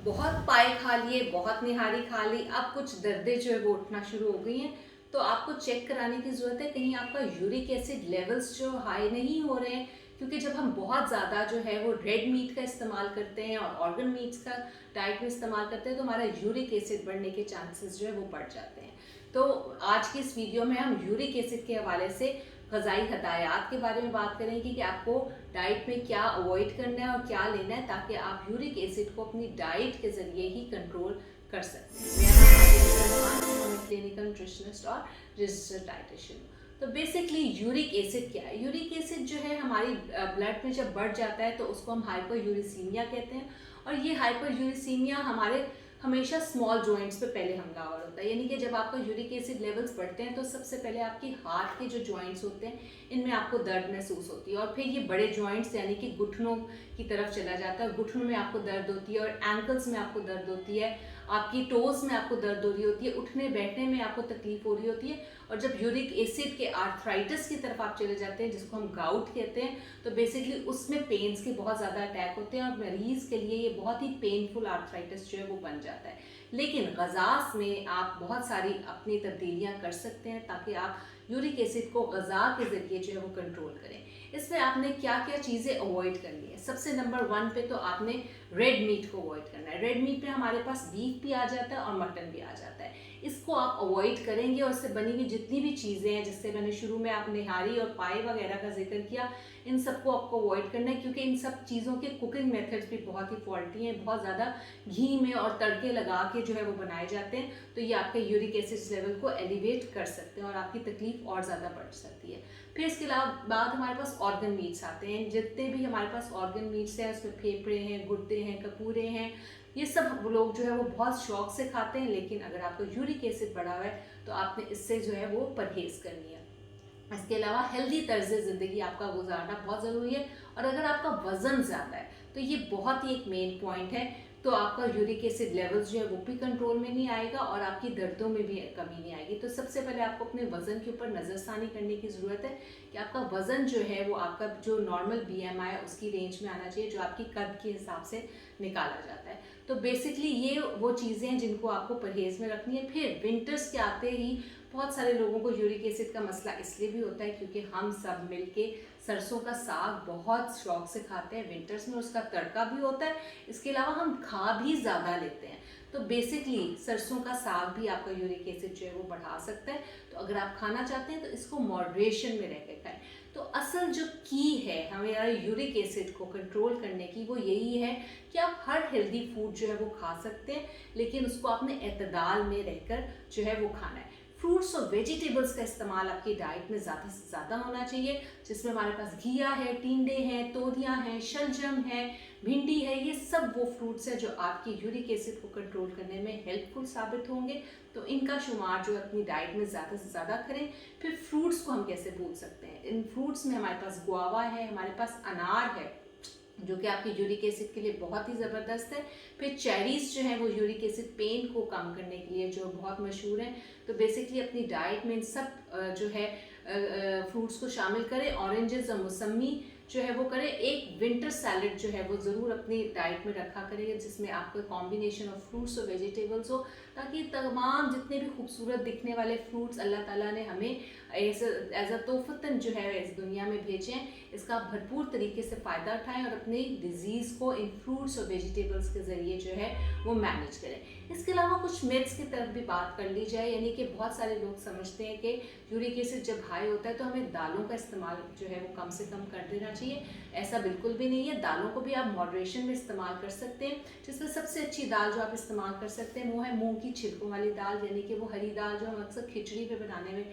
बहुत पाए खा लिए, बहुत निहारी खा ली, अब कुछ दर्दें जो है वो उठना शुरू हो गई हैं, तो आपको चेक कराने की ज़रूरत है कहीं आपका यूरिक एसिड लेवल्स जो हाई नहीं हो रहे हैं। क्योंकि जब हम बहुत ज़्यादा जो है वो रेड मीट का इस्तेमाल करते हैं और ऑर्गन मीट्स का डाइट में इस्तेमाल करते हैं तो हमारा यूरिक एसिड बढ़ने के चांसेस जो है वो बढ़ जाते हैं। तो आज की इस वीडियो में हम यूरिक एसिड के हवाले से ग़ज़ाई हदायत के बारे में बात करेंगे कि आपको डाइट में क्या अवॉइड करना है और क्या लेना है ताकि आप यूरिक एसिड को अपनी डाइट के ज़रिए ही कंट्रोल कर सकते हैं। क्लिनिकल न्यूट्रिशनिस्ट और रजिस्टर्ड डाइटिशियन। तो बेसिकली यूरिक एसिड क्या है? यूरिक एसिड जो है हमारी ब्लड में जब बढ़ जाता है तो उसको हम हाइपर यूरिसीमिया कहते हैं। और ये हाइपर यूरिसीमिया हमारे हमेशा स्मॉल जॉइंट्स पे पहले हमलावर होता है, यानी कि जब आपका यूरिक एसिड लेवल्स बढ़ते हैं तो सबसे पहले आपकी हार्ट के जो जॉइंट्स होते हैं इनमें आपको दर्द महसूस होती है और फिर ये बड़े जॉइंट्स यानी कि घुटनों की तरफ चला जाता है। घुटनों में आपको दर्द होती है और एंकल्स में आपको दर्द होती है, आपकी टोज में आपको दर्द हो रही होती है, उठने बैठने में आपको तकलीफ हो रही होती है। और जब यूरिक एसिड के आर्थराइटिस की तरफ आप चले जाते हैं जिसको हम गाउट कहते हैं तो बेसिकली उसमें पेन्स के बहुत ज़्यादा अटैक होते हैं और मरीज़ के लिए ये बहुत ही पेनफुल आर्थराइटिस जो है वो बन जाता है। लेकिन ग़ज़ा में आप बहुत सारी अपनी तब्दीलियाँ कर सकते हैं ताकि आप यूरिक एसिड को ग़ज़ा के ज़रिए जो है वो कंट्रोल करें। इसमें आपने क्या क्या चीज़ें अवॉइड करनी है? सबसे नंबर 1 पे तो आपने रेड मीट को अवॉइड करना है। रेड मीट में हमारे पास बीफ भी आ जाता है और मटन भी आ जाता है। इसको आप अवॉइड करेंगे और इससे बनी हुई जितनी भी चीज़ें हैं, जिससे मैंने शुरू में आप निहारी और पाए वगैरह का जिक्र किया, इन सबको आपको अवॉइड करना है क्योंकि इन सब चीज़ों के कुकिंग मेथड्स भी बहुत ही फॉल्टी हैं। बहुत ज़्यादा घी में और तड़के लगा के जो है वो बनाए जाते हैं, तो ये आपके यूरिक एसिड लेवल को एलिवेट कर सकते हैं और आपकी तकलीफ और ज़्यादा बढ़ सकती है। फिर इसके बाद हमारे पास ऑर्गन मीट्स आते हैं। जितने भी हमारे पास ऑर्गन मीट्स हैं उसमें फेफड़े हैं, गुर्दे हैं, कपूरे हैं, ये सब लोग जो है वो बहुत शौक से खाते हैं। लेकिन अगर आपका यूरिक एसिड बढ़ा हुआ है तो आपने इससे जो है वो परहेज़ करनी है। इसके अलावा हेल्दी तर्ज ज़िंदगी आपका गुजारना बहुत ज़रूरी है। और अगर आपका वज़न ज़्यादा है तो ये बहुत ही एक मेन पॉइंट है, तो आपका यूरिक एसिड लेवल्स जो है वो भी कंट्रोल में नहीं आएगा और आपकी दर्दों में भी कमी नहीं आएगी। तो सबसे पहले आपको अपने वज़न के ऊपर नज़रसानी करने की ज़रूरत है कि आपका वज़न जो है वो आपका जो नॉर्मल BMI है उसकी रेंज में आना चाहिए, जो आपकी कद के हिसाब से निकाला जाता है। तो बेसिकली ये वो चीज़ें हैं जिनको आपको परहेज़ में रखनी है। फिर विंटर्स के आते ही बहुत सारे लोगों को यूरिक एसिड का मसला इसलिए भी होता है क्योंकि हम सब मिलके सरसों का साग बहुत शौक से खाते हैं विंटर्स में, उसका तड़का भी होता है। इसके अलावा हम खा भी ज़्यादा लेते हैं, तो बेसिकली सरसों का साग भी आपका यूरिक एसिड जो है वो बढ़ा सकता है। तो अगर आप खाना चाहते हैं तो इसको मॉडरेशन में रह के खाएं। तो असल जो की है हमारे यूरिक एसिड को कंट्रोल करने की वो यही है कि आप हर हेल्दी फूड जो है वो खा सकते हैं, लेकिन उसको आपने एतदाल में रहकर जो है वो खाना है। फ्रूट्स और वेजिटेबल्स का इस्तेमाल आपकी डाइट में ज़्यादा से ज़्यादा होना चाहिए, जिसमें हमारे पास घिया है, टिंडे हैं, तोरियां हैं, शलजम है, भिंडी है। ये सब वो फ्रूट्स हैं जो आपकी यूरिक एसिड को कंट्रोल करने में हेल्पफुल साबित होंगे। तो इनका शुमार जो अपनी डाइट में ज़्यादा से ज़्यादा करें। फिर फ्रूट्स को हम कैसे भूल सकते हैं? इन फ्रूट्स में हमारे पास गुआवा है, हमारे पास अनार है जो कि आपके यूरिक एसिड के लिए बहुत ही ज़बरदस्त है। फिर चेरीज़ जो है वो यूरिक एसिड पेन को कम करने के लिए जो बहुत मशहूर हैं। तो बेसिकली अपनी डाइट में इन सब जो है फ्रूट्स को शामिल करें। ऑरेंजेस और मौसमी जो है वो करें। एक विंटर सैलड जो है वो ज़रूर अपनी डाइट में रखा करें जिसमें आपको कॉम्बिनेशन ऑफ फ्रूट्स और वेजिटेबल्स हो, ताकि तमाम जितने भी खूबसूरत दिखने वाले फ्रूट्स अल्लाह ताला ने हमें एज अ तोहफ़तन जो है इस दुनिया में भेजें, इसका भरपूर तरीके से फ़ायदा उठाएं और अपनी डिज़ीज़ को इन फ्रूट्स और वेजिटेबल्स के ज़रिए जो है वो मैनेज करें। इसके अलावा कुछ मिथ्स की तरफ भी बात कर ली जाए, यानी कि बहुत सारे लोग समझते हैं कि यूरिक एसिड जब हाई होता है तो हमें दालों का इस्तेमाल जो है वो कम से कम कर देना चाहिए। ऐसा बिल्कुल भी नहीं है। दालों को भी आप मॉडरेशन में इस्तेमाल कर सकते हैं, जिसमें सबसे अच्छी दाल जो आप इस्तेमाल कर सकते हैं वो है मूंग की छिलकों वाली दाल, यानी कि वो हरी दाल जो हम अक्सर खिचड़ी पे बनाने में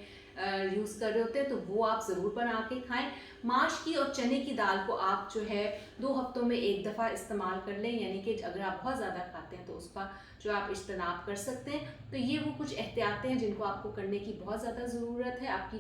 यूज़ कर रहे होते हैं, तो वो आप ज़रूर बना के खाएं। माश की और चने की दाल को आप जो है 2 हफ्तों में एक दफ़ा इस्तेमाल कर लें, यानी कि अगर आप बहुत ज़्यादा खाते हैं तो उसका जो आप इज्तनाब कर सकते हैं। तो ये वो कुछ एहतियातें हैं जिनको आपको करने की बहुत ज़्यादा ज़रूरत है। आपकी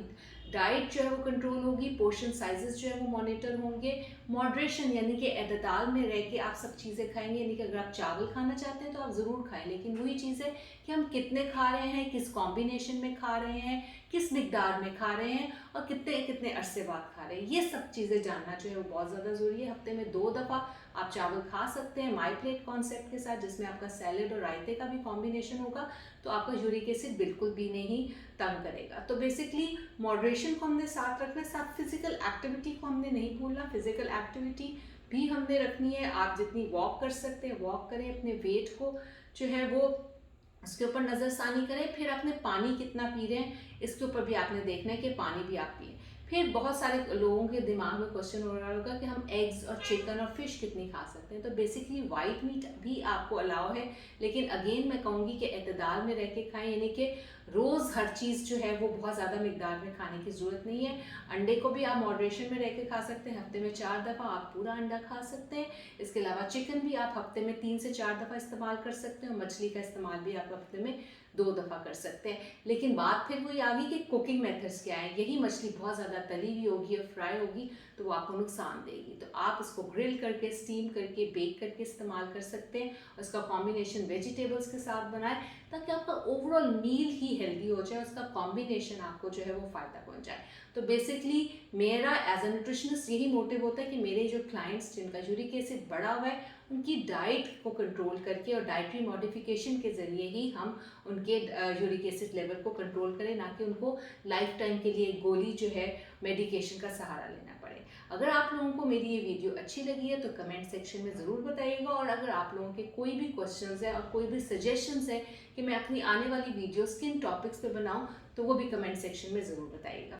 डाइट जो है वो कंट्रोल होगी, पोर्शन साइजेस जो है वो मॉनिटर होंगे, मॉडरेशन यानी कि एतदाल में रह के आप सब चीज़ें खाएंगे। यानी कि अगर आप चावल खाना चाहते हैं तो आप ज़रूर खाएं, लेकिन वही चीज़ है कि हम कितने खा रहे हैं, किस कॉम्बिनेशन में खा रहे हैं, किस मिकदार में खा रहे हैं और कितने कितने अरसे बाद खा रहे हैं। ये सब चीज़ें जानना जो है वो बहुत ज़्यादा ज़रूरी है। हफ्ते में 2 दफ़ा आप चावल खा सकते हैं माई प्लेट कॉन्सेप्ट के साथ, जिसमें आपका सैलेड और रायते का भी कॉम्बिनेशन होगा, तो आपका यूरिक एसिड बिल्कुल भी नहीं तंग करेगा। तो बेसिकली मॉडरेशन को हमने साथ रखना है, साथ फिजिकल एक्टिविटी को हमने नहीं भूलना। फिजिकल एक्टिविटी भी हमने रखनी है। आप जितनी वॉक कर सकते हैं वॉक करें, अपने वेट को जो है वो उसके ऊपर नज़रसानी करें। फिर आपने पानी कितना पी रहे हैं इसके ऊपर भी आपने देखना है कि पानी भी आप पिए। फिर बहुत सारे लोगों के दिमाग में क्वेश्चन हो रहा होगा कि हम एग्स और चिकन और फिश कितनी खा सकते हैं। तो बेसिकली वाइट मीट भी आपको अलाउ है, लेकिन अगेन मैं कहूँगी कि एतदाल में रह के खाएं, यानी कि रोज़ हर चीज़ जो है वो बहुत ज़्यादा मिकदार में खाने की ज़रूरत नहीं है। अंडे को भी आप मॉडरेशन में रह के खा सकते हैं, हफ्ते में 4 दफ़ा आप पूरा अंडा खा सकते हैं। इसके अलावा चिकन भी आप हफ्ते में 3 से 4 दफ़ा इस्तेमाल कर सकते हैं, और मछली का इस्तेमाल भी आप हफ्ते में 2 दफ़ा कर सकते हैं। लेकिन बात फिर वही आ गई कि कुकिंग मेथड्स क्या है। यही मछली बहुत ज़्यादा तली हुई होगी और फ्राई होगी तो वो आपको नुकसान देगी, तो आप इसको ग्रिल करके, स्टीम करके, बेक करके इस्तेमाल कर सकते हैं। और इसका कॉम्बिनेशन वेजिटेबल्स के साथ बनाएं ताकि आपका ओवरऑल मील ही हेल्दी हो जाए, उसका कॉम्बिनेशन आपको जो है वो फ़ायदा पहुंच जाए। तो बेसिकली मेरा एज अ न्यूट्रिशनिस्ट यही मोटिव होता है कि मेरे जो क्लाइंट्स जिनका यूरिक एसिड बढ़ा हुआ है उनकी डाइट को कंट्रोल करके और डाइटरी मॉडिफिकेशन के ज़रिए ही हम उनके यूरिक एसिड लेवल को कंट्रोल करें, ना कि उनको लाइफ टाइम के लिए गोली जो है मेडिकेशन का सहारा लेना पड़े। अगर आप लोगों को मेरी ये वीडियो अच्छी लगी है तो कमेंट सेक्शन में ज़रूर बताइएगा, और अगर आप लोगों के कोई भी क्वेश्चंस है और कोई भी सजेशंस है कि मैं अपनी आने वाली वीडियोस किन टॉपिक्स पे बनाऊं तो वो भी कमेंट सेक्शन में ज़रूर बताइएगा।